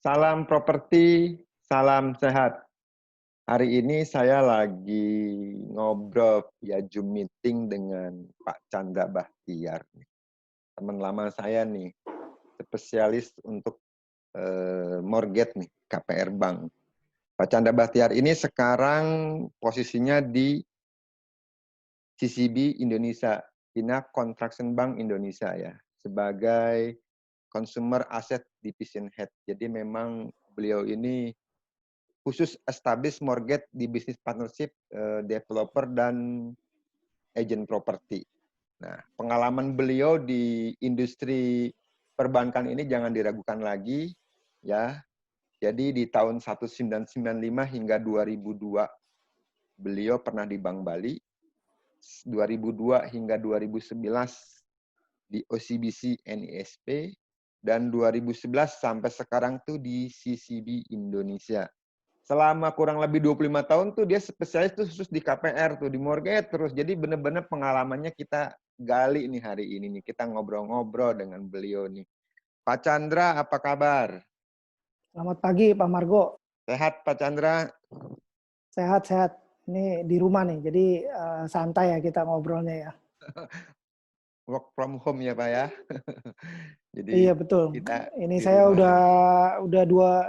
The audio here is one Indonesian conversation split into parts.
Salam properti, salam sehat. Hari ini saya lagi ngobrol via Zoom meeting dengan Pak Chandra Bahtiar, teman lama saya nih, spesialis untuk mortgage nih, KPR Bank. Pak Chandra Bahtiar ini sekarang posisinya di CCB Indonesia, China Construction Bank Indonesia ya, sebagai Consumer Asset Division Head. Jadi memang beliau ini khusus establish mortgage di bisnis partnership developer dan agent properti. Nah, pengalaman beliau di industri perbankan ini jangan diragukan lagi, ya. Jadi di tahun 1995 hingga 2002 beliau pernah di Bank Bali, 2002 hingga 2011 di OCBC NISP, dan 2011 sampai sekarang tuh di CCB Indonesia. Selama kurang lebih 25 tahun tuh dia spesialis tuh khusus di KPR tuh, di mortgage terus. Jadi benar-benar pengalamannya kita gali nih hari ini nih. Kita ngobrol-ngobrol dengan beliau nih. Pak Chandra, apa kabar? Selamat pagi Pak Margo. Sehat Pak Chandra? Sehat-sehat. Ini di rumah nih, jadi santai ya kita ngobrolnya ya. Work from home ya Pak ya? Jadi Iya betul. kita Ini di saya rumah udah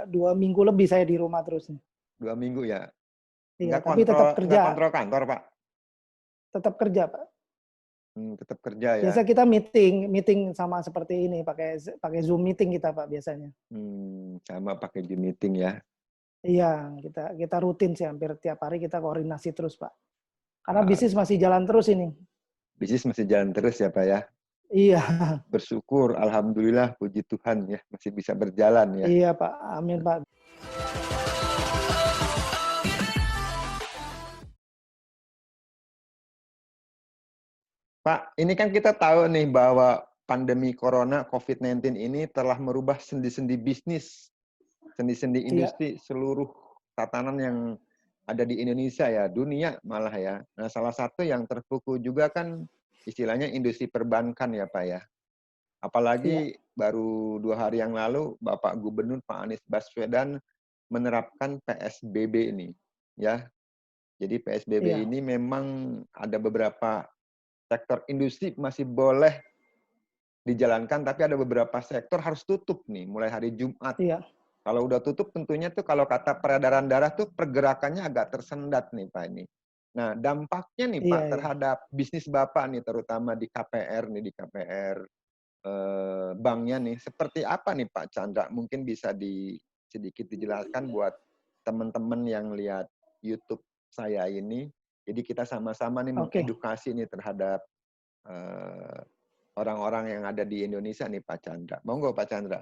dua minggu lebih saya di rumah terus nih. 2 minggu ya? Iya, tapi tetap Nggak kerja, kontrol kantor Pak? tetap kerja Pak. Tetap kerja ya? Biasa kita meeting sama seperti ini, pakai Zoom meeting kita Pak biasanya. Sama pakai Zoom meeting ya? Iya, kita rutin sih, hampir tiap hari kita koordinasi terus Pak. Karena Ah, bisnis masih jalan terus ini. bisnis masih jalan terus ya Pak ya? Iya, Bersyukur, alhamdulillah, puji Tuhan ya, masih bisa berjalan ya. iya Pak. Amin Pak. Pak, ini kan kita tahu nih bahwa pandemi corona COVID-19 ini telah merubah sendi-sendi bisnis, sendi-sendi Iya, industri seluruh tatanan yang ada di Indonesia ya, dunia malah ya. Nah, salah satu yang terpukul juga kan istilahnya industri perbankan ya Pak ya. iya, Apalagi baru 2 hari yang lalu Bapak Gubernur Pak Anies Baswedan menerapkan PSBB ini ya. Jadi PSBB iya, ini memang ada beberapa sektor industri masih boleh dijalankan, tapi ada beberapa sektor harus tutup nih, mulai hari Jumat. iya, Kalau udah tutup tentunya tuh kalau kata peredaran darah tuh pergerakannya agak tersendat nih Pak ini. Nah, dampaknya nih Pak iya, iya. terhadap bisnis Bapak nih, terutama di KPR nih, di KPR banknya nih, seperti apa nih Pak Chandra? Mungkin bisa sedikit dijelaskan buat teman-teman yang lihat YouTube saya ini. Jadi kita sama-sama nih Oke. mengedukasi nih terhadap eh, orang-orang yang ada di Indonesia nih Pak Chandra. Monggo Pak Chandra.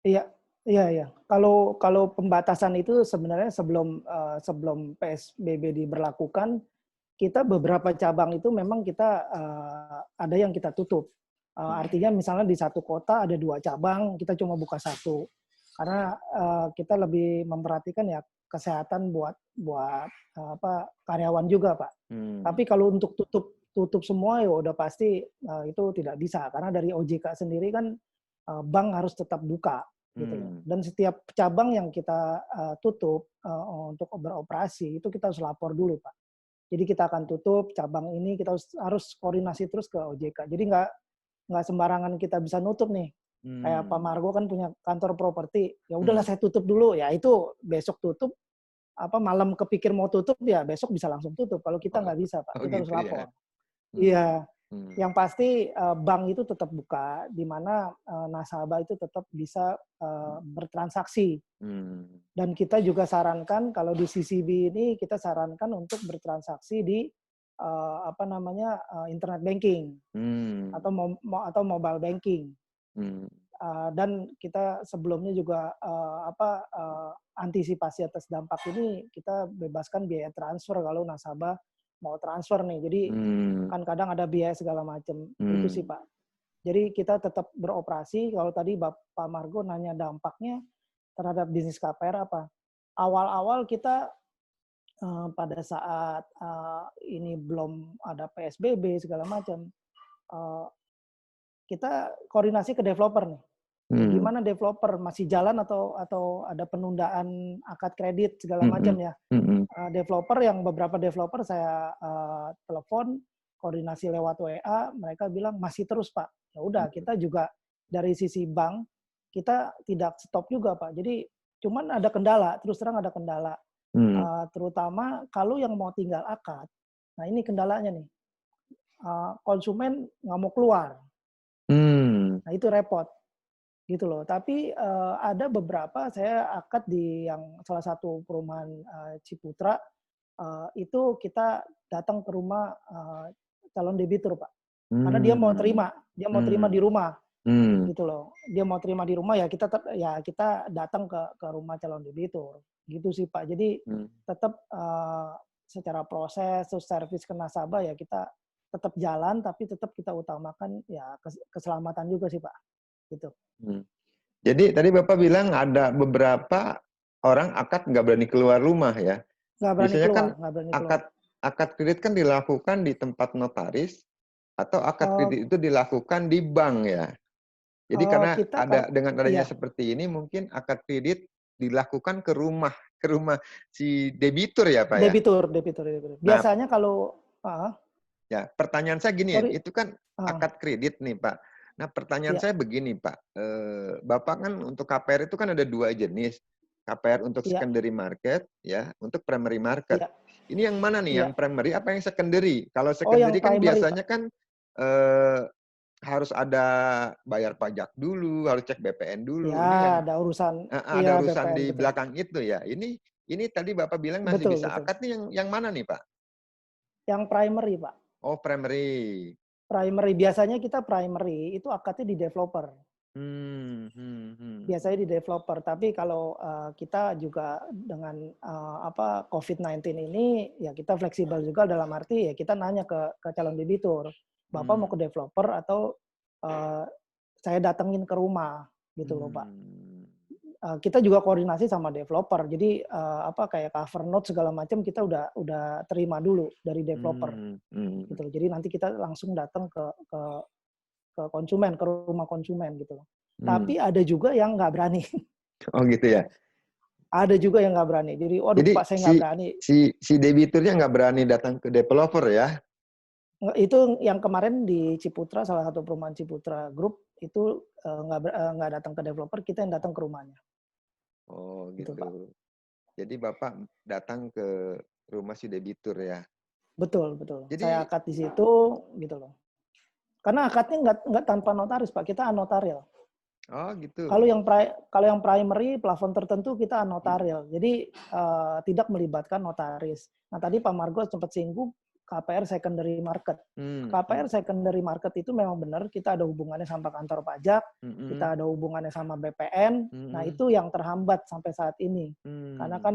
Iya, iya, iya. Kalau pembatasan itu sebenarnya sebelum PSBB diberlakukan, kita beberapa cabang itu memang kita ada yang kita tutup. Artinya misalnya di satu kota ada 2 cabang, kita cuma buka 1. Karena kita lebih memperhatikan ya kesehatan buat buat karyawan juga, Pak. Hmm. Tapi kalau untuk tutup semua ya udah pasti itu tidak bisa karena dari OJK sendiri kan bank harus tetap buka gitu loh. Hmm. Dan setiap cabang yang kita tutup untuk beroperasi itu kita harus lapor dulu Pak. Jadi kita akan tutup cabang ini, kita harus koordinasi terus ke OJK. Jadi nggak sembarangan kita bisa nutup nih. Kayak Pak Hmm. Margo kan punya kantor properti, ya udahlah Hmm. saya tutup dulu. Ya itu besok tutup, malam kepikir mau tutup ya besok bisa langsung tutup. Kalau kita Oh, nggak bisa Pak, oh kita harus gitu ya. lapor. Hmm. Iya, Hmm. yang pasti bank itu tetap buka, di mana nasabah itu tetap bisa bertransaksi. Hmm. Dan kita juga sarankan kalau di CCB ini kita sarankan untuk bertransaksi di internet banking Hmm. atau mobile banking. Hmm. Dan kita sebelumnya juga antisipasi atas dampak ini kita bebaskan biaya transfer kalau nasabah mau transfer nih. Jadi Hmm. kan kadang ada biaya segala macam. Itu sih Hmm. Pak. Jadi kita tetap beroperasi. Kalau tadi Pak Margo nanya dampaknya terhadap bisnis KPR apa? Awal-awal kita pada saat ini belum ada PSBB segala macam, kita koordinasi ke developer nih. Gimana developer masih jalan atau ada penundaan akad kredit segala macam ya. Beberapa developer saya telepon, koordinasi lewat WA, mereka bilang masih terus Pak. Ya udah, kita juga dari sisi bank kita tidak stop juga Pak. Jadi cuman ada kendala, terus terang ada kendala. Terutama kalau yang mau tinggal akad. Nah ini kendalanya nih. Konsumen nggak mau keluar. Nah itu repot. Gitu loh. Tapi ada beberapa saya akad di yang salah satu perumahan Ciputra, itu kita datang ke rumah calon debitur Pak. Karena dia mau terima di rumah. Gitu loh. Dia mau terima di rumah ya kita datang ke rumah calon debitur. Gitu sih Pak. Jadi tetap secara proses terus servis ke nasabah ya kita tetap jalan, tapi tetap kita utamakan ya keselamatan juga sih Pak. Gitu. Jadi tadi Bapak bilang ada beberapa orang akad nggak berani keluar rumah ya. Nggak berani Biasanya keluar, kan akad kredit kan dilakukan di tempat notaris atau akad kredit itu dilakukan di bank ya. Jadi karena dengan adanya seperti ini mungkin akad kredit dilakukan ke rumah si debitur ya Pak ya. Debitur. Biasanya kalau ya pertanyaan saya gini ya, itu kan akad kredit nih Pak. Nah pertanyaan saya begini Pak, Bapak kan untuk KPR itu kan ada 2 jenis, KPR untuk secondary market ya, untuk primary market. Ini yang mana nih, yang primary apa yang secondary? Kalau secondary kan biasanya kan harus ada bayar pajak dulu, harus cek BPN dulu. Ya, ini yang ada urusan BPN, di belakang itu ya. Ini tadi Bapak bilang masih bisa akad nih yang mana nih Pak? Yang primary Pak. Oh primary. Primary, biasanya kita primary itu akadnya di developer. Biasanya di developer, tapi kalau kita juga dengan COVID-19 ini ya kita fleksibel juga dalam arti ya kita nanya ke calon debitur, Bapak mau ke developer atau saya datengin ke rumah gitu loh Pak. Kita juga koordinasi sama developer, jadi kayak cover note segala macam kita udah terima dulu dari developer, gitu. Jadi nanti kita langsung datang ke konsumen, ke rumah konsumen gitu loh. Tapi ada juga yang nggak berani. Oh gitu ya. Ada juga yang nggak berani. Jadi, waduh Pak saya nggak berani. Si debiturnya nggak berani datang ke developer ya? Itu yang kemarin di Ciputra, salah satu perumahan Ciputra Group itu nggak datang ke developer, kita yang datang ke rumahnya. Oh gitu. Pak. Jadi Bapak datang ke rumah si debitur ya? Betul. Jadi, saya akad di situ gitu loh. Karena akadnya nggak tanpa notaris Pak, kita anotaril. Oh gitu. Kalau yang primary plafon tertentu kita anotaril, jadi tidak melibatkan notaris. Nah tadi Pak Margo sempat singgung KPR secondary market. KPR secondary market itu memang benar kita ada hubungannya sama kantor pajak, kita ada hubungannya sama BPN. Nah itu yang terhambat sampai saat ini, karena kan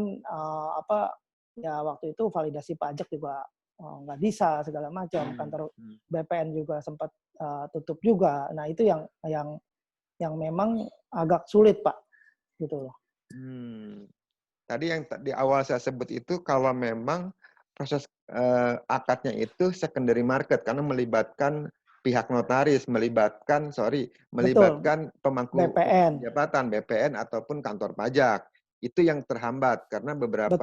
waktu itu validasi pajak juga nggak bisa segala macam, kantor BPN juga sempat tutup juga. Nah itu yang memang agak sulit Pak, gitu loh. Tadi yang di awal saya sebut itu kalau memang proses akadnya itu secondary market karena melibatkan pihak notaris, melibatkan pemangku jabatan BPN ataupun kantor pajak. Itu yang terhambat karena beberapa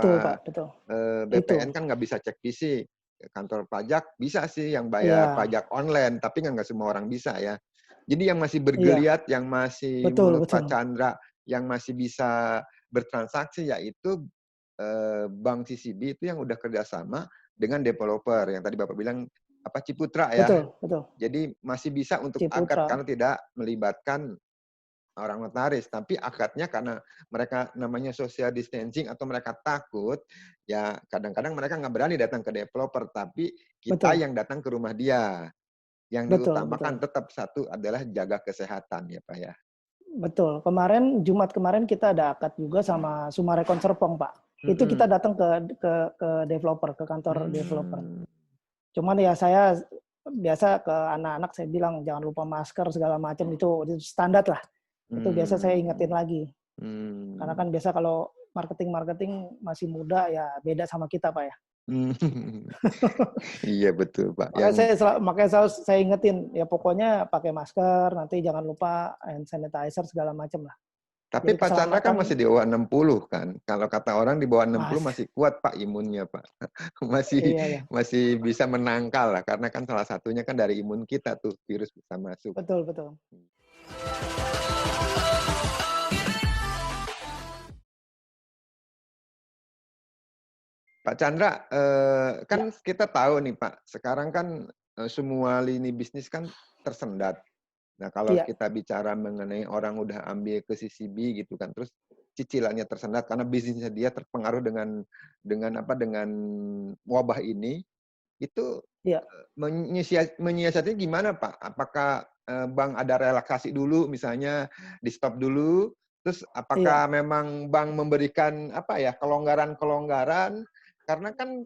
BPN kan nggak bisa cek fisik. Kantor pajak bisa sih yang bayar pajak online, tapi nggak semua orang bisa ya. Jadi yang masih bergeliat, yang masih menurut Pak Chandra, yang masih bisa bertransaksi yaitu Bank CCB itu yang udah kerjasama dengan developer yang tadi Bapak bilang Ciputra ya. Betul. Jadi masih bisa untuk Ciputra. akad karena tidak melibatkan orang notaris, tapi akadnya karena mereka namanya social distancing atau mereka takut, ya kadang-kadang mereka nggak berani datang ke developer, tapi kita yang datang ke rumah dia. Yang diutamakan tetap satu adalah jaga kesehatan ya Pak ya. Betul. Jumat kemarin kita ada akad juga sama Sumarekon Serpong Pak. Itu kita datang ke developer, ke kantor developer. Cuman ya saya biasa ke anak-anak saya bilang jangan lupa masker segala macam, itu standar lah. Itu biasa saya ingetin lagi. Karena kan biasa kalau marketing masih muda ya beda sama kita Pak ya. Iya betul Pak. Makanya saya ingetin ya pokoknya pakai masker, nanti jangan lupa hand sanitizer segala macam lah. Tapi Jadi Pak Chandra kan masih di bawah 60 kan. Kalau kata orang di bawah 60 masih kuat Pak imunnya Pak. Iya. masih bisa menangkal lah karena kan salah satunya kan dari imun kita tuh virus bisa masuk. Betul. Pak Chandra, kan kita tahu nih Pak, sekarang kan semua lini bisnis kan tersendat. Nah, kalau kita bicara mengenai orang udah ambil ke CCB gitu kan, terus cicilannya tersendat karena bisnisnya dia terpengaruh dengan wabah ini, itu menyiasatinya gimana Pak? Apakah bank ada relaksasi dulu, misalnya di stop dulu, terus apakah memang bank memberikan kelonggaran-kelonggaran? Karena kan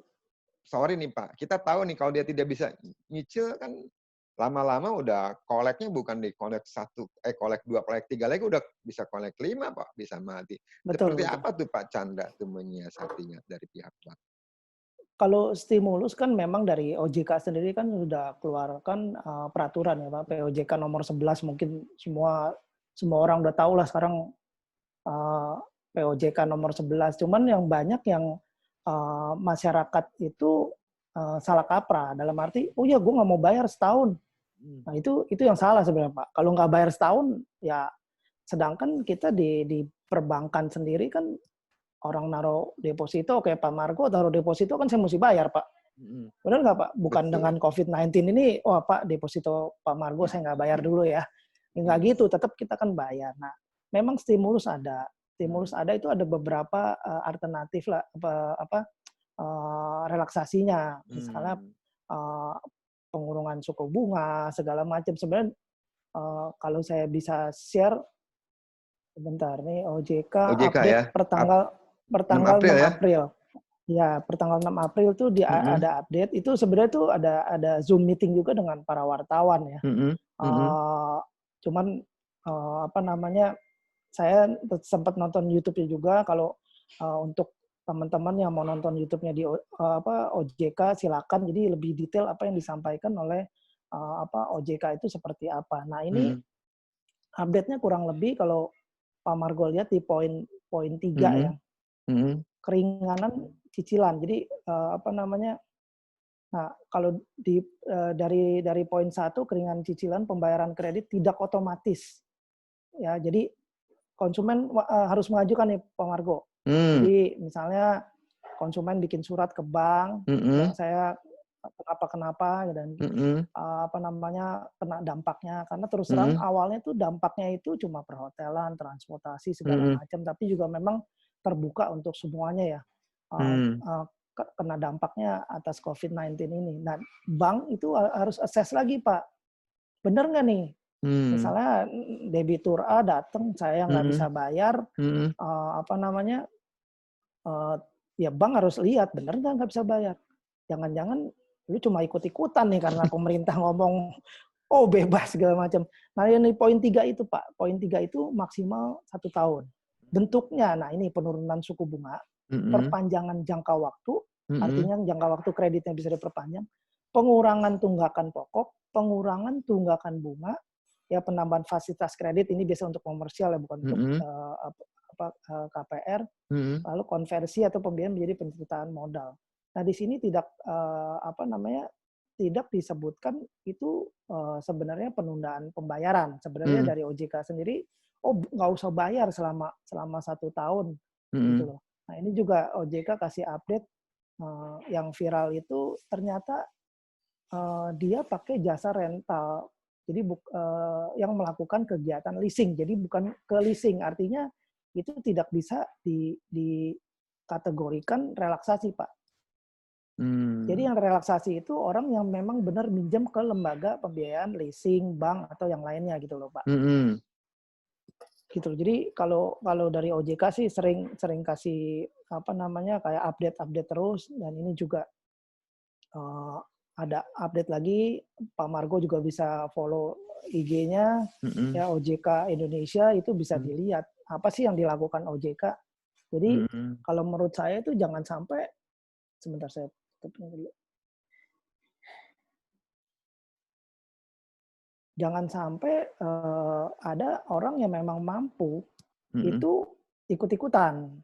sorry nih Pak, kita tahu nih kalau dia tidak bisa nyicil kan lama-lama udah koleknya bukan di kolek kolek 2, kolek 3 lagi udah bisa kolek 5 Pak, bisa mati. Seperti apa tuh Pak Chandra tuh menyiasatinya dari pihak bank? Kalau stimulus kan memang dari OJK sendiri kan sudah keluarkan peraturan ya Pak, POJK nomor 11 mungkin semua orang udah tahu lah sekarang POJK nomor 11. Cuman yang banyak yang masyarakat itu salah kaprah dalam arti, oh ya gue nggak mau bayar setahun. Nah itu yang salah sebenarnya Pak. Kalau nggak bayar setahun, ya sedangkan kita di perbankan sendiri kan orang naruh deposito, kayak Pak Margo taruh deposito kan saya mesti bayar Pak. Benar nggak Pak? Bukan betul. Dengan COVID-19 ini, wah Pak deposito Pak Margo saya nggak bayar dulu ya. Nggak gitu, tetap kita kan bayar. Nah memang stimulus ada. Stimulus ada itu ada beberapa alternatif lah, relaksasinya. Misalnya pengurungan suku bunga segala macam. Sebenarnya kalau saya bisa share sebentar nih OJK update ya? pertanggal 6 April. Ya, pertanggal 6 April tuh ada update. Itu sebenarnya tuh ada Zoom meeting juga dengan para wartawan ya. Cuman saya sempat nonton YouTube-nya juga. Kalau untuk teman-teman yang mau nonton YouTube-nya di OJK silakan. Jadi lebih detail apa yang disampaikan oleh OJK itu seperti apa. Nah ini update-nya kurang lebih kalau Pak Margo lihat di poin 3 ya, keringanan cicilan. Jadi nah kalau dari poin 1 keringanan cicilan pembayaran kredit tidak otomatis. Ya, jadi konsumen harus mengajukan nih Pak Margo. Jadi misalnya konsumen bikin surat ke bank, saya kenapa dan kena dampaknya, karena terus terang awalnya tuh dampaknya itu cuma perhotelan, transportasi segala macam, tapi juga memang terbuka untuk semuanya ya, kena dampaknya atas COVID-19 ini. Nah bank itu harus assess lagi Pak, bener nggak nih? Misalnya debitur A datang, saya nggak bisa bayar, ya bank harus lihat bener nggak bisa bayar. Jangan-jangan lu cuma ikut-ikutan nih karena pemerintah ngomong oh bebas segala macam. Nah ini poin 3 itu Pak, poin 3 itu maksimal 1 tahun. Bentuknya, nah ini penurunan suku bunga, perpanjangan jangka waktu, artinya jangka waktu kreditnya bisa diperpanjang, pengurangan tunggakan pokok, pengurangan tunggakan bunga, ya penambahan fasilitas kredit ini biasa untuk komersial ya, bukan untuk KPR, lalu konversi atau pembiayaan menjadi penciptaan modal. Nah di sini tidak disebutkan itu sebenarnya penundaan pembayaran. Sebenarnya dari OJK sendiri, nggak usah bayar selama 1 tahun, gitu loh. Nah ini juga OJK kasih update yang viral itu ternyata dia pakai jasa rental. Jadi yang melakukan kegiatan leasing. Jadi bukan ke leasing, artinya itu tidak bisa dikategorikan relaksasi, Pak. Jadi yang relaksasi itu orang yang memang benar minjem ke lembaga pembiayaan, leasing, bank, atau yang lainnya gitu loh, Pak. Gitu. Jadi kalau dari OJK sih sering kasih kayak update terus, dan ini juga ada update lagi. Pak Margo juga bisa follow IG-nya ya OJK Indonesia, itu bisa dilihat apa sih yang dilakukan OJK Jadi kalau menurut saya itu jangan sampai, sebentar saya tutupin dulu. Jangan sampai ada orang yang memang mampu itu ikut-ikutan.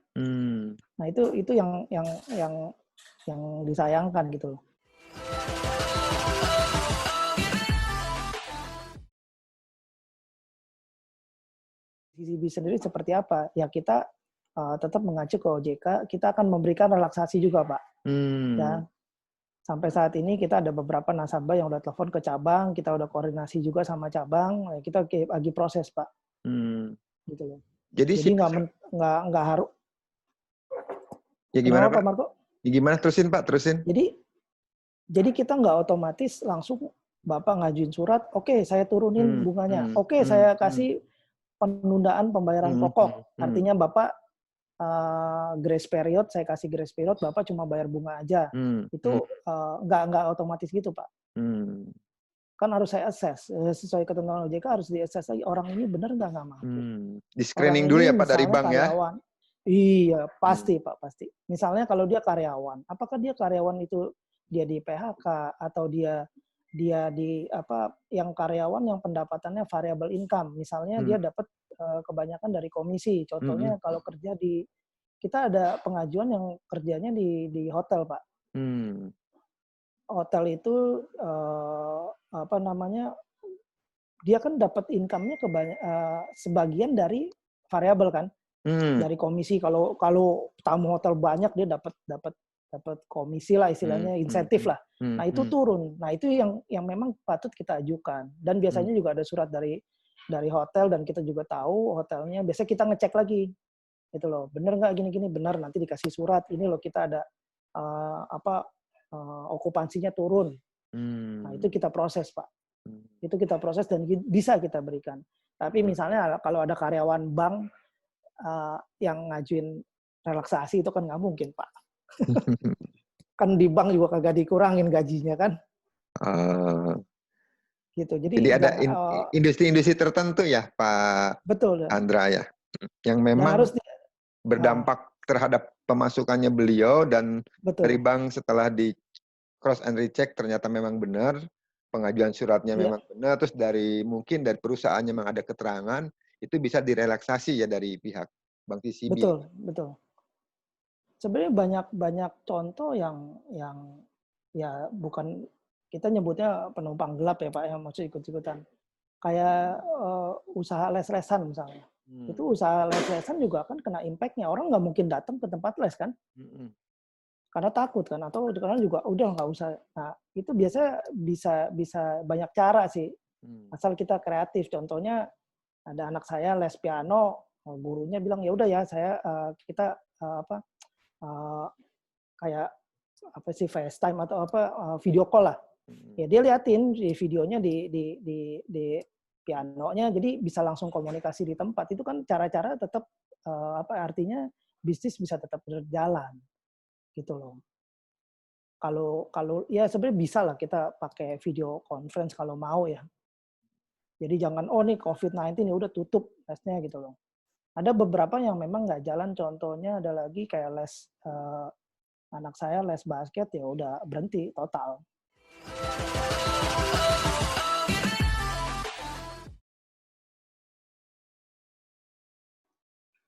Nah itu yang disayangkan gitu loh. CCB sendiri seperti apa? Ya kita tetap mengacu ke OJK, kita akan memberikan relaksasi juga, Pak. Ya, sampai saat ini kita ada beberapa nasabah yang udah telepon ke cabang, kita udah koordinasi juga sama cabang, kita lagi proses, Pak. Gitu loh. Jadi nggak harus. Ya gimana, Pak? Pak Marco? Ya gimana, terusin Pak, terusin. Jadi kita nggak otomatis langsung Bapak ngajuin surat, oke, saya turunin bunganya, oke, saya kasih penundaan pembayaran pokok. Artinya Bapak grace period, saya kasih grace period, Bapak cuma bayar bunga aja. Itu nggak otomatis gitu, Pak. Kan harus saya assess. Sesuai ketentuan OJK harus di-assess lagi, orang ini benar nggak mampu. Di-screening dulu ya Pak dari bank ya? Iya, pasti Pak, pasti. Misalnya kalau dia karyawan, apakah dia karyawan itu dia di PHK atau dia di yang karyawan yang pendapatannya variable income, misalnya dia dapat kebanyakan dari komisi. Contohnya kalau kerja kita ada pengajuan yang kerjanya di hotel, Pak. Hotel itu dia kan dapat income-nya sebagian dari variabel kan, dari komisi. Kalau tamu hotel banyak dia dapat komisi lah istilahnya, insentif lah. Nah itu turun. Nah itu yang memang patut kita ajukan. Dan biasanya juga ada surat dari hotel dan kita juga tahu hotelnya. Biasanya kita ngecek lagi, gitu loh. Bener nggak gini-gini? Bener, nanti dikasih surat. Ini loh kita ada okupansinya turun. Nah itu kita proses, Pak. Itu kita proses dan bisa kita berikan. Tapi misalnya kalau ada karyawan bank yang ngajuin relaksasi itu kan nggak mungkin, Pak. Kan di bank juga kagak dikurangin gajinya kan. Gitu. Jadi ada industri-industri tertentu ya Pak betul, Andra ya, yang memang berdampak terhadap pemasukannya beliau dan dari bank setelah di cross and recheck ternyata memang benar, pengajuan suratnya memang benar, terus mungkin dari perusahaannya memang ada keterangan, itu bisa direlaksasi ya dari pihak Bank CCB. Betul. Sebenarnya banyak contoh yang ya bukan, kita nyebutnya penumpang gelap ya Pak, yang maksud ikut-ikutan. Kayak usaha les-lesan misalnya. Itu usaha les-lesan juga kan kena impact-nya. Orang nggak mungkin datang ke tempat les kan. Karena takut kan, atau karena juga udah nggak usah. Nah itu biasanya bisa banyak cara sih. Asal kita kreatif. Contohnya ada anak saya les piano, gurunya bilang ya udah ya kita kayak apa sih FaceTime atau video call lah. Ya dia liatin di videonya di pianonya, jadi bisa langsung komunikasi di tempat. Itu kan cara-cara tetap artinya bisnis bisa tetap berjalan gitu loh. Kalau ya sebenarnya bisa lah kita pakai video conference kalau mau ya. Jadi jangan nih COVID-19 ya udah tutup lesnya gitu loh. Ada beberapa yang memang nggak jalan, contohnya ada lagi kayak les anak saya les basket ya udah berhenti total.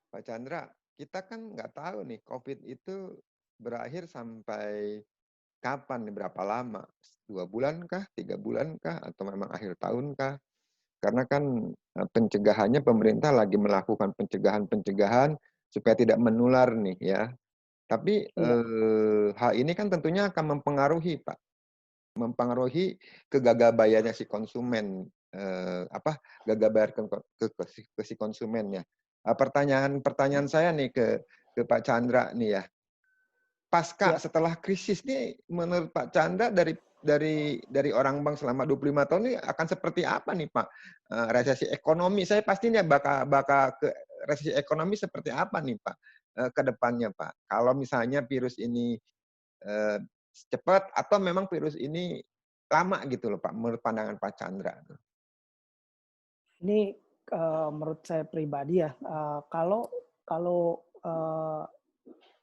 Pak Chandra, kita kan nggak tahu nih COVID itu berakhir sampai kapan nih, berapa lama? 2 bulan kah? 3 bulan kah? Atau memang akhir tahun kah? Karena kan pencegahannya pemerintah lagi melakukan pencegahan supaya tidak menular nih ya. Tapi hal ini kan tentunya akan mempengaruhi Pak. Mempengaruhi kegagabayarnya si konsumen. Gagal bayar ke si konsumennya. Pertanyaan saya nih ke Pak Chandra nih ya. Pasca setelah krisis nih, menurut Pak Chandra dari orang bank selama 25 tahun ini akan seperti apa nih Pak? Resesi ekonomi, saya pastinya bakal ke resesi ekonomi seperti apa nih Pak ke depannya Pak? Kalau misalnya virus ini cepat atau memang virus ini lama gitu loh Pak, menurut pandangan Pak Chandra? Ini menurut saya pribadi ya, kalau uh,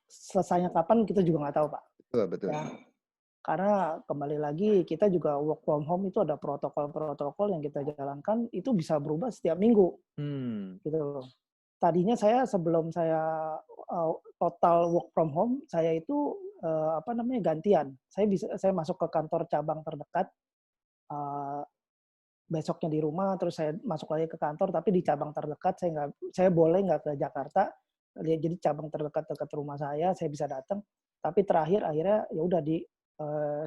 selesainya kapan kita juga nggak tahu, Pak. Betul, betul. Ya, karena kembali lagi kita juga work from home itu ada protokol-protokol yang kita jalankan itu bisa berubah setiap minggu, gitu loh. Tadinya saya sebelum saya total work from home, saya itu gantian. Saya masuk ke kantor cabang terdekat, besoknya di rumah, terus saya masuk lagi ke kantor, tapi di cabang terdekat saya boleh nggak ke Jakarta, jadi cabang terdekat dekat rumah saya bisa datang. Tapi terakhir akhirnya ya udah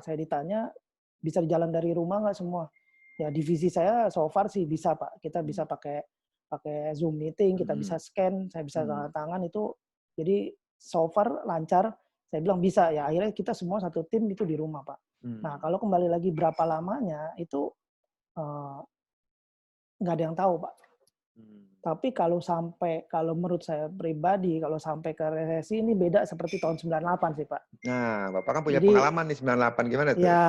saya ditanya bisa jalan dari rumah nggak semua. Ya divisi saya so far sih bisa Pak, kita bisa pakai Zoom meeting, kita bisa scan, saya bisa tanda tangan itu, jadi so far lancar. Saya bilang bisa ya, akhirnya kita semua satu tim itu di rumah Pak. Nah kalau kembali lagi berapa lamanya itu nggak ada yang tahu, Pak. Tapi kalau menurut saya pribadi, kalau sampai ke resesi ini beda seperti tahun 98 sih, Pak. Nah, Bapak kan punya Jadi, pengalaman nih 98, gimana tuh? ya,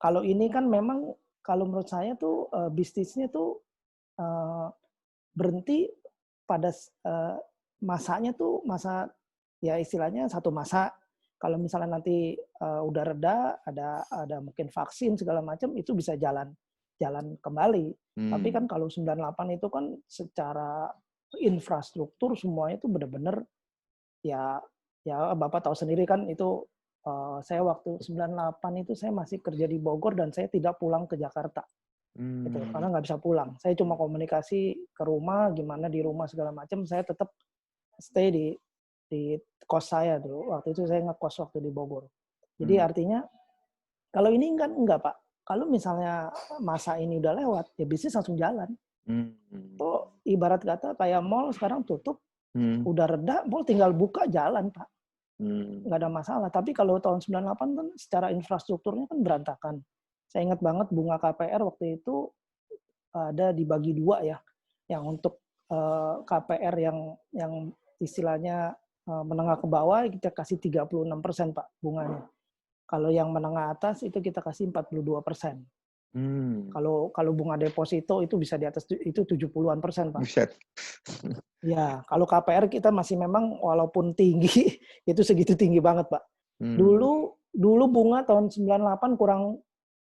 kalau ini kan memang, kalau menurut saya tuh bisnisnya tuh berhenti pada masanya tuh masa, ya istilahnya satu masa. Kalau misalnya nanti udah reda, ada mungkin vaksin segala macam, itu bisa jalan kembali. Tapi kan kalau 98 itu kan secara infrastruktur semuanya itu benar-benar ya Bapak tahu sendiri kan itu, saya waktu 98 itu saya masih kerja di Bogor dan saya tidak pulang ke Jakarta. Gitu, karena nggak bisa pulang. Saya cuma komunikasi ke rumah, gimana di rumah segala macam, saya tetap stay di kos saya dulu. Waktu itu saya ngekos waktu di Bogor. Jadi artinya kalau ini enggak Pak. Kalau misalnya masa ini udah lewat, ya bisnis langsung jalan. Tuh ibarat kata kayak mall sekarang tutup, udah reda, mall tinggal buka jalan Pak. Nggak ada masalah. Tapi kalau tahun 98 kan secara infrastrukturnya kan berantakan. Saya ingat banget bunga KPR waktu itu ada dibagi dua ya. Yang untuk KPR yang istilahnya menengah ke bawah kita kasih 36% Pak bunganya. Kalau yang menengah atas itu kita kasih 42%. Kalau bunga deposito itu bisa di atas itu 70-an% Pak. Buset. Ya, kalau KPR kita masih memang walaupun tinggi itu segitu tinggi banget Pak. Dulu bunga tahun 98 kurang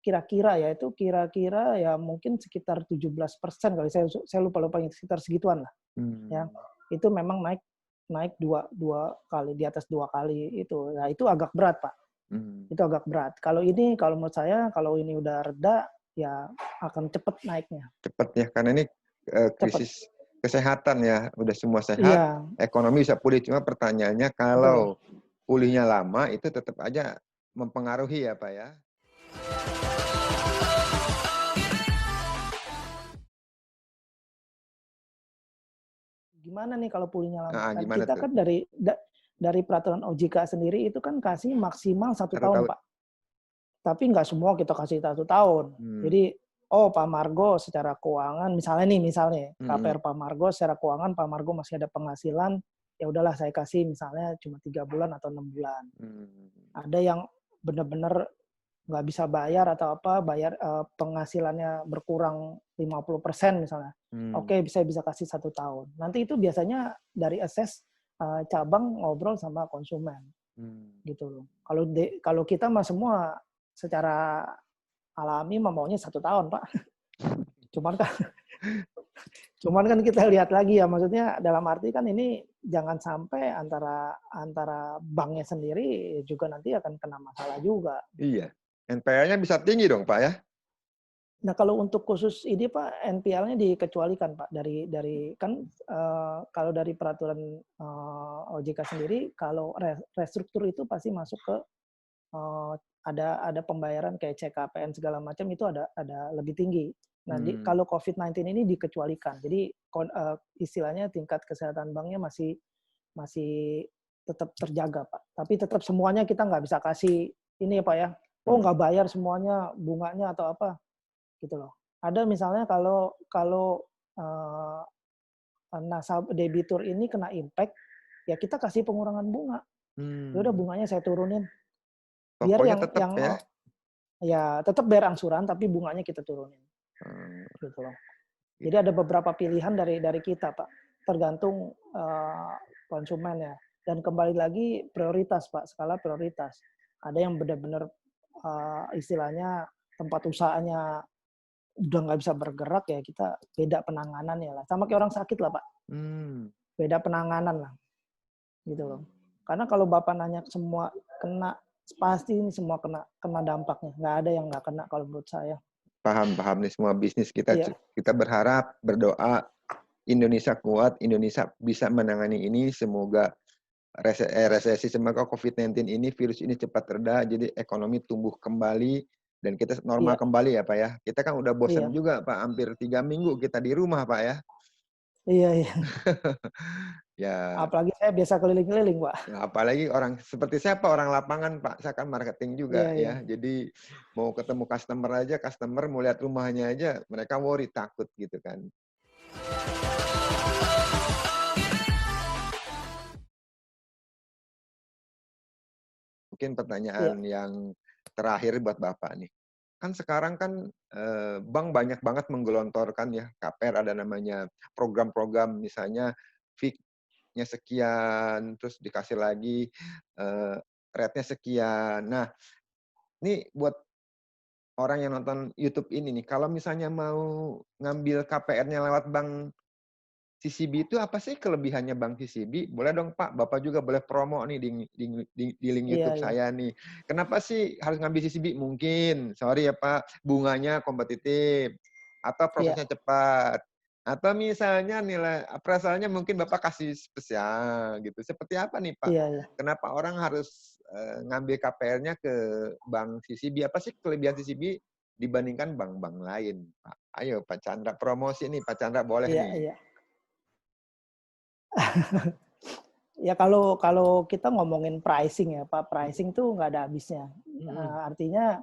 kira-kira ya itu kira-kira ya mungkin sekitar 17% kali, saya lupa sekitar segituan lah. Ya, itu memang naik dua kali, di atas 2 kali itu. Nah, itu agak berat Pak. Itu agak berat. Kalau menurut saya kalau ini udah reda ya akan cepat naiknya. Cepat ya, karena ini krisis kesehatan ya, udah semua sehat, ekonomi bisa pulih. Cuma pertanyaannya kalau pulihnya lama itu tetap aja mempengaruhi ya Pak ya. Gimana nih kalau pulihnya lama? Nah, Kita tuh? kan dari peraturan OJK sendiri itu kan kasih maksimal 1 tahun Pak. Tapi nggak semua kita kasih 1 tahun. Jadi, Pak Margo secara keuangan, misalnya KPR Pak Margo secara keuangan, Pak Margo masih ada penghasilan, ya udahlah saya kasih misalnya cuma 3 bulan atau 6 bulan. Ada yang benar-benar nggak bisa bayar atau penghasilannya berkurang 50% misalnya. Oke, bisa kasih 1 tahun. Nanti itu biasanya dari assess cabang ngobrol sama konsumen. Gitu loh. Kalau kita mah semua secara alami maunya 1 tahun, Pak. Cuman kan kita lihat lagi ya, maksudnya dalam arti kan ini jangan sampai antara banknya sendiri juga nanti akan kena masalah juga. Iya. NPL-nya bisa tinggi dong, Pak ya? Nah, kalau untuk khusus ini Pak, NPL-nya dikecualikan Pak dari kan kalau dari peraturan OJK sendiri, kalau restruktur itu pasti masuk ke ada pembayaran kayak CKPN segala macam itu ada lebih tinggi. Nah, kalau COVID-19 ini dikecualikan. Jadi istilahnya tingkat kesehatan banknya masih tetap terjaga Pak. Tapi tetap semuanya kita nggak bisa kasih ini ya Pak ya. Nggak bayar semuanya bunganya atau apa gitu loh. Ada misalnya kalau nasabah debitur ini kena impact, ya kita kasih pengurangan bunga. Ya udah bunganya saya turunin. Biar Pokoknya ya tetap bayar angsuran tapi bunganya kita turunin. Gitu loh. Jadi ada beberapa pilihan dari kita Pak. Tergantung konsumen ya. Dan kembali lagi prioritas Pak, skala prioritas. Ada yang benar-benar istilahnya tempat usahanya udah nggak bisa bergerak ya kita beda penanganan ya lah. Sama kayak orang sakit lah Pak, Hmm. beda penanganan lah gitu loh. Karena kalau Bapak nanya semua kena, pasti ini semua kena dampaknya. Nggak ada yang nggak kena kalau menurut saya. Paham nih semua bisnis kita. Iya, Kita berharap, berdoa Indonesia kuat, Indonesia bisa menangani ini. Semoga resesi semoga COVID-19 ini, virus ini cepat reda, jadi ekonomi tumbuh kembali dan kita iya, normal kembali ya Pak ya. Kita kan udah bosan iya, juga Pak, hampir 3 minggu kita di rumah Pak ya. iya, iya. Ya, Apalagi saya biasa keliling-keliling Pak. apalagi orang seperti saya Pak, orang lapangan Pak, saya kan marketing Iya, juga iya, ya. Jadi mau ketemu customer aja, customer mau lihat rumahnya aja, mereka worry, takut gitu kan. Mungkin iya, pertanyaan yang terakhir buat Bapak nih. Kan sekarang kan bank banyak banget menggelontorkan ya, KPR ada namanya program-program misalnya fee-nya sekian, terus dikasih lagi rate-nya sekian. Nah, ini buat orang yang nonton YouTube ini nih, kalau misalnya mau ngambil KPR-nya lewat bank CCB itu apa sih kelebihannya Bank CCB? Boleh dong Pak, Bapak juga boleh promo nih di link iya, YouTube iya, saya nih. Kenapa sih harus ngambil CCB? Mungkin, sorry ya Pak, bunganya kompetitif, atau iya, prosesnya cepat, atau misalnya nilai appraisalnya mungkin Bapak kasih spesial gitu. Seperti apa nih Pak? iya, iya. Kenapa orang harus ngambil KPR-nya ke Bank CCB? Apa sih kelebihan CCB dibandingkan bank-bank lain, Pak? Ayo Pak Chandra, promosi nih Pak Chandra boleh Iya, nih. iya. Ya kalau kalau kita ngomongin pricing ya Pak, pricing tuh nggak ada habisnya. Mhm. Artinya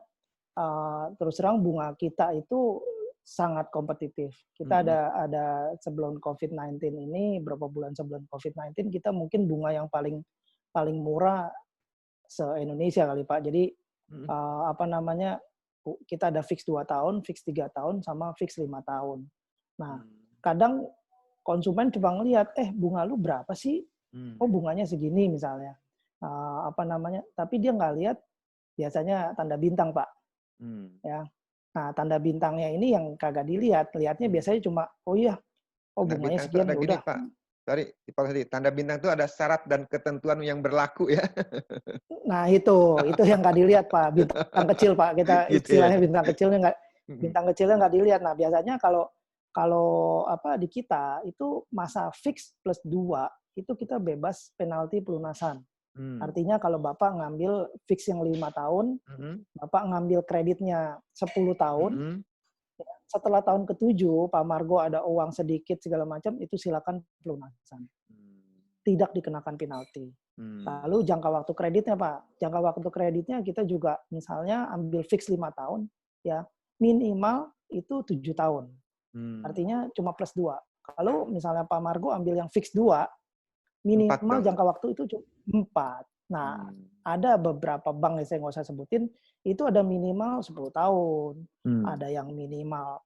terus terang bunga kita itu sangat kompetitif. Kita Mhm. ada sebelum COVID-19 ini, berapa bulan sebelum COVID-19 kita mungkin bunga yang paling paling murah se-Indonesia kali Pak. Jadi Mhm. apa namanya, kita ada fix 2 tahun, fix 3 tahun, sama fix 5 tahun. Nah, Mmm. kadang konsumen cuma ngelihat, "Eh, bunga lu berapa sih? Mmm. Oh, bunganya segini," misalnya. Apa namanya, tapi dia nggak lihat biasanya tanda bintang, Pak, Mmm. ya. Nah, tanda bintangnya ini yang kagak dilihat, lihatnya Mmm. biasanya cuma, "Oh iya, oh Tanda bunganya bintang itu sekian, ada ya gini, udah." Pak, sorry dipotong sedikit, tanda bintang itu ada syarat dan ketentuan yang berlaku ya. Nah itu yang nggak dilihat Pak, bintang kecil Pak, kita Gitu ya? istilahnya Mhm. bintang kecilnya nggak dilihat. Nah biasanya kalau kalau apa di kita itu masa fix plus 2 itu kita bebas penalti pelunasan. Mmm. Artinya kalau Bapak ngambil fix yang 5 tahun, Mhm. Bapak ngambil kreditnya 10 tahun, Mhm. setelah tahun ke-7 Pak Margo ada uang sedikit segala macam, itu silakan pelunasan. Mmm. Tidak dikenakan penalti. Mmm. Lalu jangka waktu kreditnya, Pak. Jangka waktu kreditnya kita juga misalnya ambil fix 5 tahun, ya minimal itu 7 tahun. Mmm. Artinya cuma plus 2. Kalau misalnya Pak Margo ambil yang fix 2, 4 minimal dong? jangka waktu itu 4. Nah, Mmm. ada beberapa bank yang saya nggak usah sebutin, itu ada minimal 10 tahun, Mmm. ada yang minimal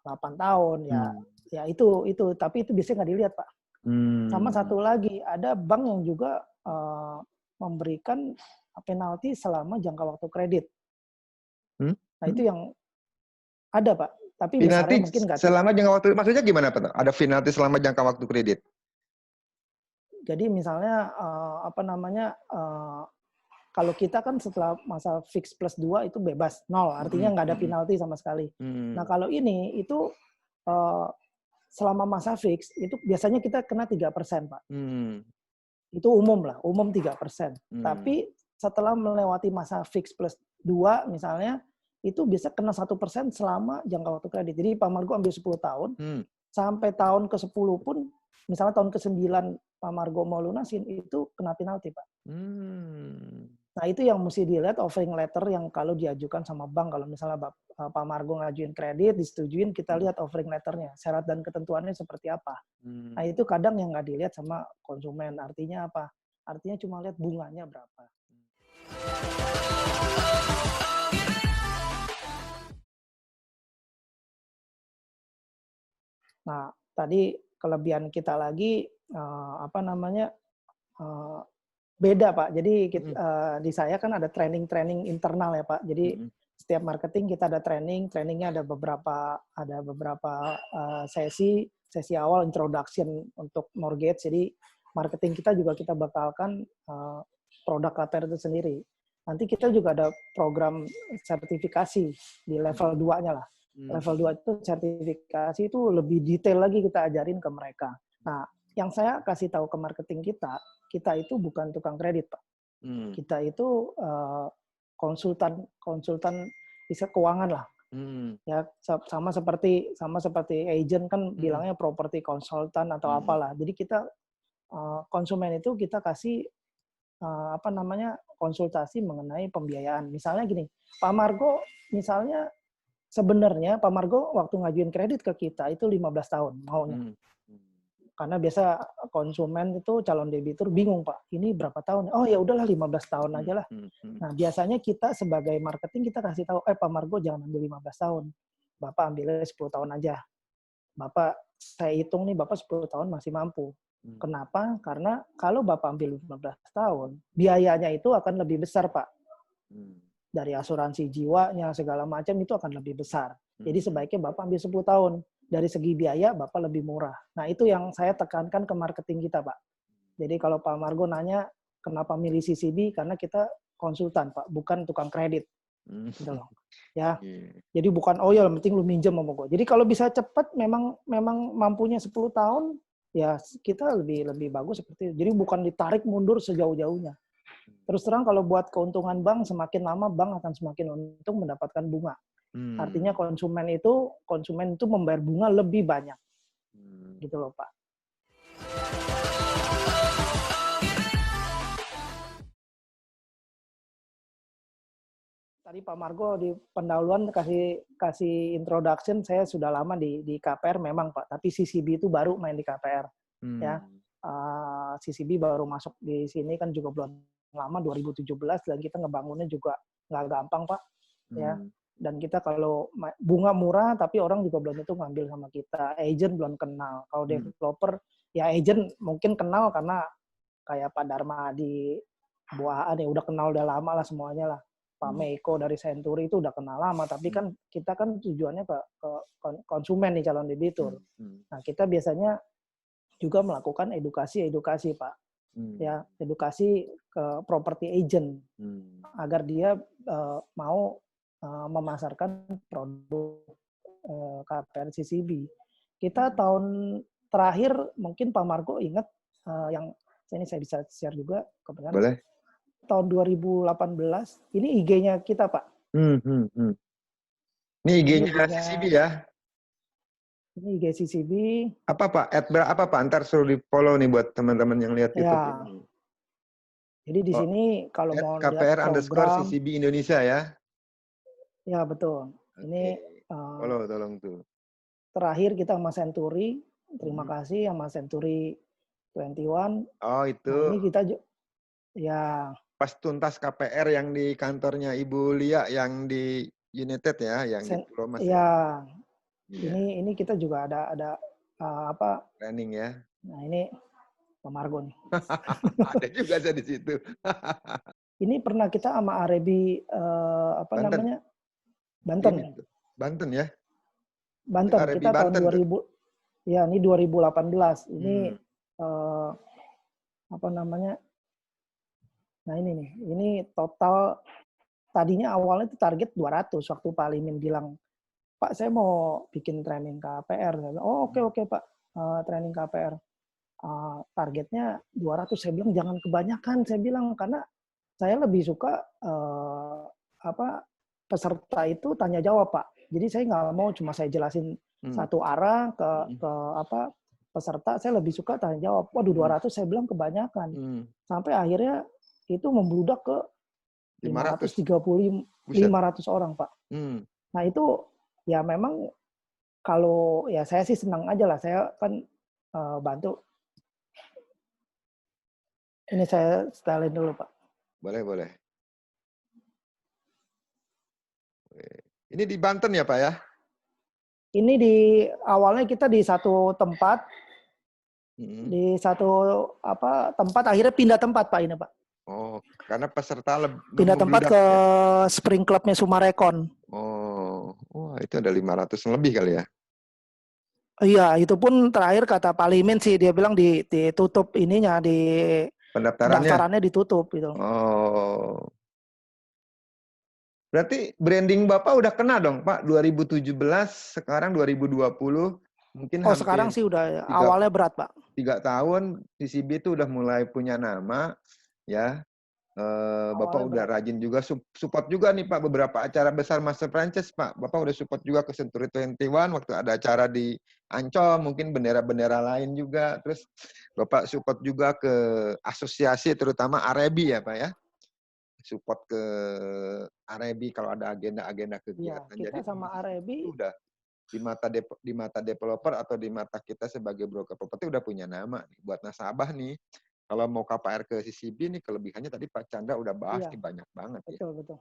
8 tahun, ya Mmm. ya itu, tapi itu biasanya nggak dilihat, Pak. Sama Mmm. satu lagi, ada bank yang juga memberikan penalti selama jangka waktu kredit. Mmm? Nah Mhm. itu yang ada Pak, tapi besarnya Penalti mungkin nggak selama jangka waktu maksudnya gimana Pak? Ada penalti selama jangka waktu kredit? jadi misalnya, apa namanya, kalau kita kan setelah masa fix plus 2 itu bebas, nol, artinya Mhm. nggak ada Mhm. penalti sama sekali. Nah Mmm. kalau ini, itu eee, selama masa fix, itu biasanya kita kena 3% Pak. Mmm. Itu umum lah, umum 3%. Mmm. Tapi setelah melewati masa fix plus 2 misalnya, itu bisa kena 1% selama jangka waktu kredit. Jadi Pak Margo ambil 10 tahun, Mmm. sampai tahun ke-10 pun, misalnya tahun ke-9 Pak Margo mau lunasin, itu kena penalti, Pak. Mmm. Nah itu yang mesti dilihat offering letter yang kalau diajukan sama bank, kalau misalnya Pak Margo ngajuin kredit, disetujuin, kita Mhm. lihat offering letternya, syarat dan ketentuannya seperti apa. Nah Mmm. itu kadang yang nggak dilihat sama konsumen. Artinya apa? Artinya cuma lihat bunganya berapa. Nah tadi kelebihan kita lagi apa namanya beda Pak. Jadi di saya kan ada training internal ya Pak. Jadi setiap marketing kita ada trainingnya ada beberapa sesi awal introduction untuk mortgage. Jadi marketing kita juga kita bakalkan produk KPR itu sendiri. Nanti kita juga ada program sertifikasi di level 2-nya lah. Level 2 itu sertifikasi itu lebih detail lagi kita ajarin ke mereka. Nah, yang saya kasih tahu ke marketing kita itu bukan tukang kredit, Pak. Kita itu konsultan bisa keuangan lah. Ya sama seperti agent kan bilangnya property konsultan atau apalah. Jadi kita konsumen itu kita kasih konsultasi mengenai pembiayaan. Misalnya gini, Pak Margo misalnya sebenarnya Pak Margo waktu ngajuin kredit ke kita itu 15 tahun maunya. Karena biasa konsumen itu calon debitur bingung, Pak, ini berapa tahun? Oh ya udahlah 15 tahun aja lah. Nah, biasanya kita sebagai marketing kita kasih tahu, Pak Margo jangan ambil 15 tahun. Bapak ambilnya 10 tahun aja. Bapak, saya hitung nih Bapak 10 tahun masih mampu. Kenapa? Karena kalau Bapak ambil 15 tahun, biayanya itu akan lebih besar, Pak. Dari asuransi jiwanya, segala macam itu akan lebih besar. Jadi sebaiknya Bapak ambil 10 tahun. Dari segi biaya, Bapak lebih murah. Nah, itu yang saya tekankan ke marketing kita, Pak. Jadi kalau Pak Margo nanya, kenapa milih CCB? Karena kita konsultan, Pak, bukan tukang kredit. Gitu loh. Ya. Jadi bukan, oh ya, penting lu minjem sama gue. Jadi kalau bisa cepat, memang mampunya 10 tahun, ya kita lebih bagus seperti itu. Jadi bukan ditarik mundur sejauh-jauhnya. Terus terang kalau buat keuntungan bank, semakin lama bank akan semakin untung mendapatkan bunga. Artinya konsumen itu membayar bunga lebih banyak. Gitu loh, Pak. Tadi Pak Margo di pendahuluan kasih introduction, saya sudah lama di KPR memang Pak, tapi CCB itu baru main di KPR. Ya. CCB baru masuk di sini kan juga belum lama 2017 dan kita ngebangunnya juga nggak gampang Pak. Ya. Dan kita kalau bunga murah tapi orang juga belum tentu ngambil sama kita. Agent belum kenal. Kalau developer ya agent mungkin kenal karena kayak Pak Dharma di Buahan ya udah kenal udah lama lah semuanya lah. Pak Meiko dari Century itu udah kenal lama, tapi kan kita kan tujuannya ke konsumen nih calon debitur. Nah, kita biasanya juga melakukan edukasi Pak. Ya, edukasi ke property agent agar dia mau memasarkan produk KPR CCB. Kita tahun terakhir mungkin Pak Margo ingat yang ini saya bisa share juga kebetulan. Boleh. Tahun 2018 ini IG-nya kita Pak. Ini IG-nya CCB ya? Ini IG CCB. Apa Pak? Apa Pak? Ntar suruh di follow nih buat teman-teman yang lihat YouTube ya. ini. Jadi di sini kalau mau lihat KPR _ CCB Indonesia ya? Ya betul. Ini follow tolong tuh. Terakhir kita sama Century. Terima kasih sama Century 21. Oh itu. Nah, ini kita ya. Pas tuntas KPR yang di kantornya Ibu Lia yang di United ya, yang di Pulau Mas ya. Ini kita juga ada training ya. Nah, ini Pak Margo nih. Ada juga saya di situ. Ini pernah kita sama Arebi Banten. Banten. Banten ya? Banten. Kita tahun 2000 tuh. Ya, ini 2018. Ini Nah, ini total tadinya awalnya itu target 200 waktu Pak Limin bilang, "Pak, saya mau bikin training KPR." Oh, oke Pak. Training KPR. Targetnya 200. Saya bilang jangan kebanyakan, saya bilang karena saya lebih suka peserta itu tanya jawab, Pak. Jadi saya nggak mau cuma saya jelasin satu arah ke peserta, saya lebih suka tanya jawab. Waduh, 200 saya bilang kebanyakan. Sampai akhirnya itu membludak ke 500 orang, Pak. Nah, itu ya memang kalau ya saya sih senang aja lah, saya kan bantu. Ini saya stylein dulu, Pak. Boleh. Ini di Banten ya, Pak ya? Ini awalnya kita di satu tempat, Di satu tempat akhirnya pindah tempat Pak ini Pak. Oh, karena peserta Pindah tempat membludak ke ya? Spring Clubnya Sumarekon. Oh, wah itu ada 500 lebih kali ya? Iya, itu pun terakhir kata Pak Limin sih dia bilang ditutup ininya di Pendaftarannya? pendaftarannya ditutup gitu. Oh, berarti branding Bapak udah kena dong, Pak. 2017, sekarang 2020, mungkin Oh sekarang hampir sih udah tiga awalnya berat Pak. 3 tahun CCB itu udah mulai punya nama, ya. Bapak Awalnya udah berat. rajin juga support juga nih Pak beberapa acara besar Master Franchise Pak. Bapak udah support juga ke Century 21 waktu ada acara di Ancol, mungkin bendera-bendera lain juga. Terus Bapak support juga ke asosiasi terutama Arebi ya Pak ya. Support ke Arebi kalau ada agenda-agenda Iya, kegiatan. kita Jadi sama CCB Arebi itu udah di mata developer atau di mata kita sebagai broker properti udah punya nama nih buat nasabah nih. Kalau mau KPR ke CCB nih kelebihannya tadi Pak Chandra udah bahas iya, nih banyak banget ya. betul betul.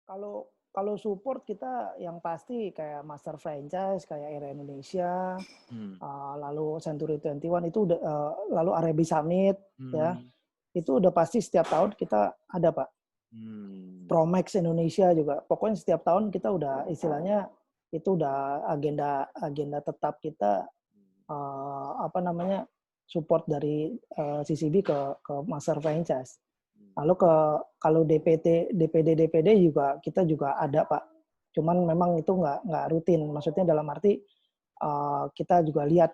Kalau kalau support kita yang pasti kayak Master Franchise, kayak Air Indonesia, Hmm. lalu Century 21 itu udah, lalu Arabi Summit, ya Hmm. itu udah pasti setiap tahun kita ada Pak. Hmm. Promax Indonesia juga. Pokoknya setiap tahun kita udah istilahnya itu udah agenda tetap kita support dari CCB ke Master Franchise. Lalu kalau DPD juga kita juga ada Pak. Cuman memang itu nggak rutin. Maksudnya dalam arti kita juga lihat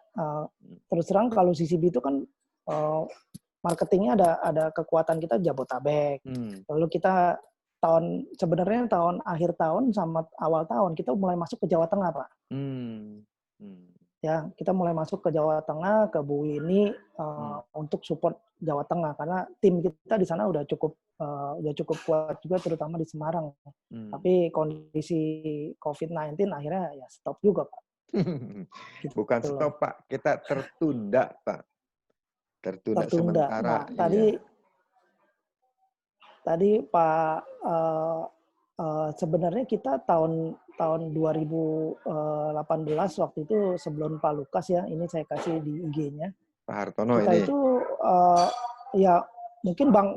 terus terang kalau CCB itu kan marketingnya ada kekuatan kita Jabotabek. Hmm. Lalu kita sebenarnya akhir tahun sama awal tahun kita mulai masuk ke Jawa Tengah Pak. Hmm. Hmm. Ya kita mulai masuk ke Jawa Tengah ke Bu Wini untuk support Jawa Tengah karena tim kita di sana udah cukup kuat juga terutama di Semarang. Tapi kondisi COVID-19 akhirnya ya stop juga Pak. Gitu Bukan loh. stop Pak, kita tertunda Pak. Tertunda Tertunda. sementara. Nah tadi Pak sebenarnya kita tahun 2018 waktu itu sebelum Pak Lukas ya, ini saya kasih di IG-nya. Pak Hartono Kita ini. itu ya mungkin bang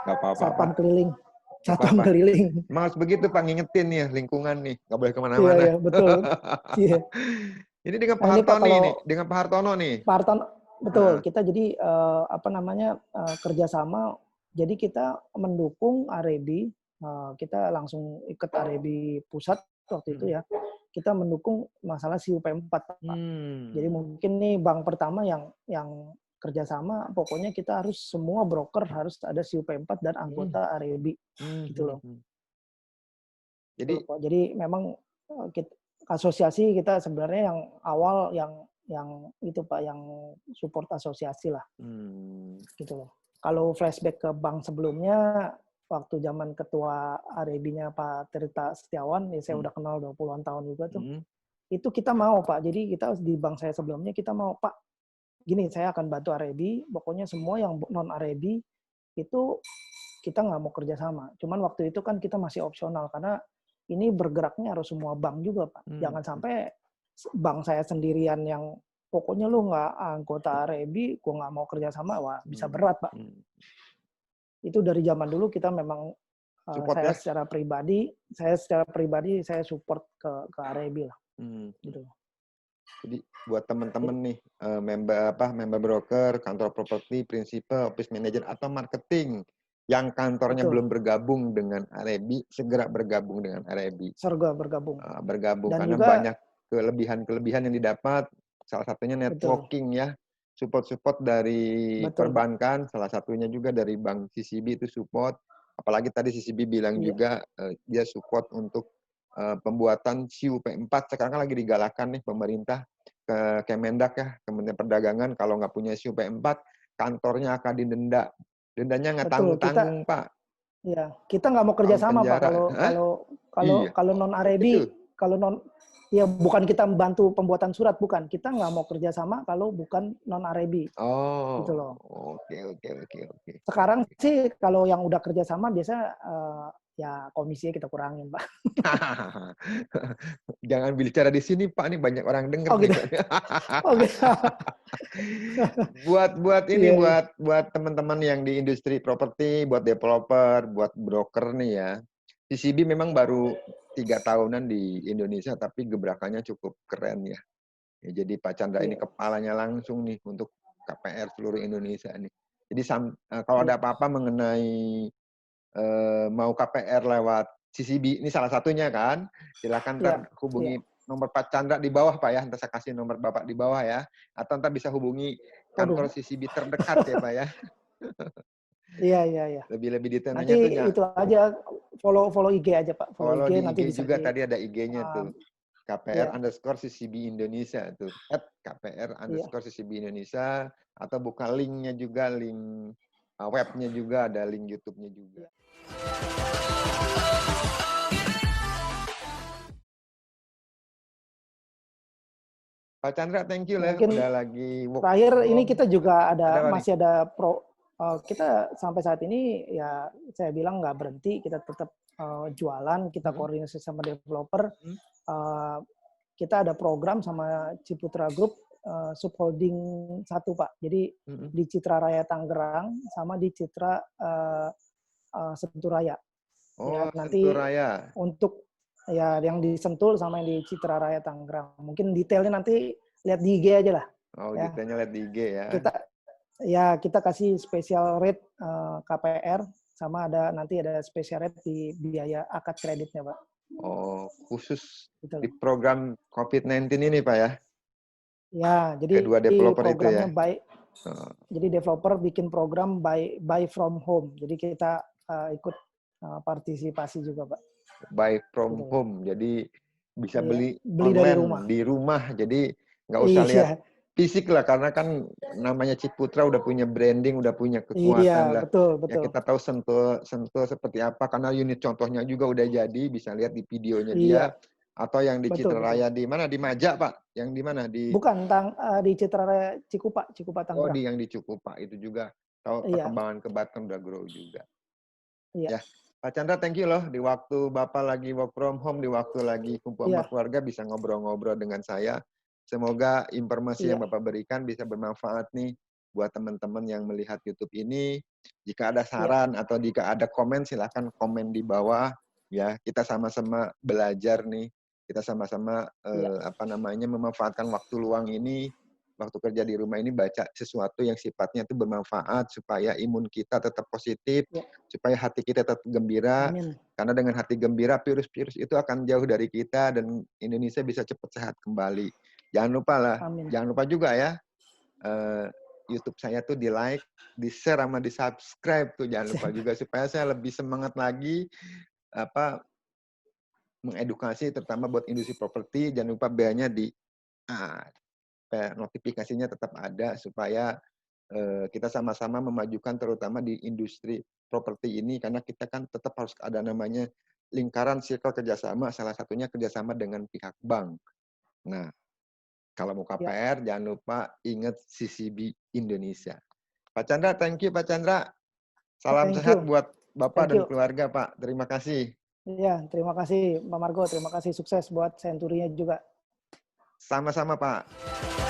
Nggak apa-apa satpam Pak. keliling. Nggak Satpam apa-apa. keliling. Emang harus begitu Pak, ngingetin nih lingkungan nih. Nggak boleh Iya, kemana-mana. iya, betul. Iya. Ini dengan Nah Pak ini Pak Hartono nih. kalau Dengan Pak Hartono nih. Pak Hartono, betul. Kita jadi kerjasama. Jadi kita mendukung Arebi. Kita langsung ikut Arebi pusat waktu itu ya. Kita mendukung masalah CUP4 Pak. Jadi mungkin nih bank pertama yang kerjasama. Pokoknya kita harus semua broker harus ada CUP4 dan anggota Arebi gitu loh. Jadi memang asosiasi kita sebenarnya yang awal yang itu Pak yang support asosiasi lah. Gitu loh. Kalau flashback ke bank sebelumnya waktu zaman ketua Arebinya Pak Tirta Setiawan, ya saya udah kenal 20-an tahun juga tuh. Itu kita mau Pak. Jadi kita di bank saya sebelumnya kita mau Pak, gini saya akan bantu Arebi, pokoknya semua yang non Arebi itu kita nggak mau kerjasama. Cuman waktu itu kan kita masih opsional karena ini bergeraknya harus semua bank juga Pak. Jangan sampai bank saya sendirian yang pokoknya lu nggak anggota Arebi, gue nggak mau kerjasama, wah bisa berat Pak. Itu dari zaman dulu kita memang saya secara pribadi saya support ke Arebi lah. Gitu. Jadi buat teman-teman nih member broker, kantor properti, prinsipal, office manager atau marketing yang kantornya belum bergabung dengan Arebi, segera bergabung dengan Arebi. Segera bergabung. Bergabung Dan karena juga, banyak kelebihan-kelebihan yang didapat. Salah satunya networking ya. Support dari perbankan, salah satunya juga dari Bank CCB itu support. Apalagi tadi CCB bilang juga dia support untuk pembuatan CUP4. Sekarang kan lagi digalakan nih pemerintah ke Kemendak ya, Kementerian Perdagangan, kalau nggak punya CUP4, kantornya akan didenda. Dendanya nggak tanggung-tanggung, Pak. Iya, kita nggak mau kerjasama Pak. Kalau non Arebi, Ya, bukan kita membantu pembuatan surat, bukan. Kita nggak mau kerjasama kalau bukan non-Arabi, gitu Oh, loh. oke oke oke oke. Sekarang sih kalau yang udah kerjasama biasa ya komisinya kita kurangin, Pak. Jangan bicara di sini, Pak, nih banyak orang denger Oh nih, gitu. Pak. Oh gitu. Buat ini, Iya, iya. buat teman-teman yang di industri properti, buat developer, buat broker nih ya. CCB memang baru 3 tahunan di Indonesia, tapi gebrakannya cukup keren ya. Ya, jadi Pak Chandra ini Iya, kepalanya langsung nih untuk KPR seluruh Indonesia nih. Jadi kalau iya, ada apa-apa mengenai mau KPR lewat CCB, ini salah satunya kan, silakan iya, ntar iya. hubungi nomor Pak Chandra di bawah Pak ya, ntar saya kasih nomor Bapak di bawah ya, atau ntar bisa hubungi Waduh. kantor CCB terdekat ya Pak ya. Iya, iya, iya. Lebih-lebih Nanti detailnya tuh itu aja follow IG aja, Pak. Follow follow IG di nanti IG bisa juga, di tadi ada IG-nya tuh. KPR iya, underscore CCB Indonesia tuh. @KPR iya. underscore CCB Indonesia. Atau buka linknya juga, link webnya juga, ada link YouTube-nya juga. Iya. Pak Chandra, thank you lah. Mungkin Udah lagi work terakhir from ini home. kita juga Ada ada apa nih? masih ada kita sampai saat ini ya saya bilang nggak berhenti, kita tetap jualan, kita Hmm? koordinasi sama developer. Hmm? Eh, kita ada program sama Ciputra Group subholding satu, Pak. Jadi Hmm? di Citra Raya Tangerang sama di Citra Sentul Raya. Ya Oh, Sentul nanti Raya. untuk ya yang di Sentul sama yang di Citra Raya Tangerang. Mungkin detailnya nanti lihat di IG aja lah. Oh, Ya detailnya lihat di IG ya. kita kasih special rate KPR sama nanti ada special rate di biaya akad kreditnya, Pak. Oh, khusus Gitu di loh. program COVID-19 ini Pak ya? Ya, jadi Kedua developer itu ya? programnya baik. Oh, Jadi developer bikin program buy from home. Jadi kita ikut partisipasi juga, Pak. buy Gitu from loh. home. Jadi bisa Iya, beli beli dari rumah. online di rumah. Jadi nggak usah lihat Iya, fisik lah, karena kan namanya Ciputra udah punya branding, udah punya iya, kekuatan lah. betul, Ya betul. kita tahu Sentul Sentul seperti apa, karena unit contohnya juga udah jadi, bisa lihat di videonya dia. Iya, Atau yang di betul, Citra betul. Raya di mana? Di Majak Pak? Yang di mana? Bukan di Citra Raya Cikupa Oh, Tangerang. yang di Cukupa itu juga. Tahu Iya, perkembangan ke Batam udah grow juga. iya, Ya, Pak Chandra, thank you loh. Di waktu Bapak lagi work from home, di waktu lagi kumpul sama iya, keluarga, bisa ngobrol-ngobrol dengan saya. Semoga informasi yang iya, Bapak berikan bisa bermanfaat nih buat teman-teman yang melihat YouTube ini. Jika ada iya, saran atau jika ada komen, silahkan komen di bawah. Ya, kita sama-sama belajar nih. Kita sama-sama iya, memanfaatkan waktu luang ini, waktu kerja di rumah ini, baca sesuatu yang sifatnya itu bermanfaat supaya imun kita tetap positif, iya. supaya hati kita tetap gembira, Amin, karena dengan hati gembira virus-virus itu akan jauh dari kita dan Indonesia bisa cepat sehat kembali. amin. Jangan lupa juga ya, YouTube saya tuh di like, di share sama di subscribe tuh, jangan lupa juga supaya saya lebih semangat lagi mengedukasi terutama buat industri properti. Jangan lupa belnya notifikasinya tetap ada supaya kita sama-sama memajukan terutama di industri properti ini, karena kita kan tetap harus ada namanya lingkaran circle kerjasama, salah satunya kerjasama dengan pihak bank. Nah, kalau mau Ya, KPR jangan lupa ingat CCB Indonesia. Pak Chandra, thank you Pak Chandra. Salam thank sehat you, buat Bapak thank dan you. keluarga Pak. Terima kasih. Iya, terima kasih Pak Margo, terima kasih sukses buat Century-nya juga. Sama-sama Pak.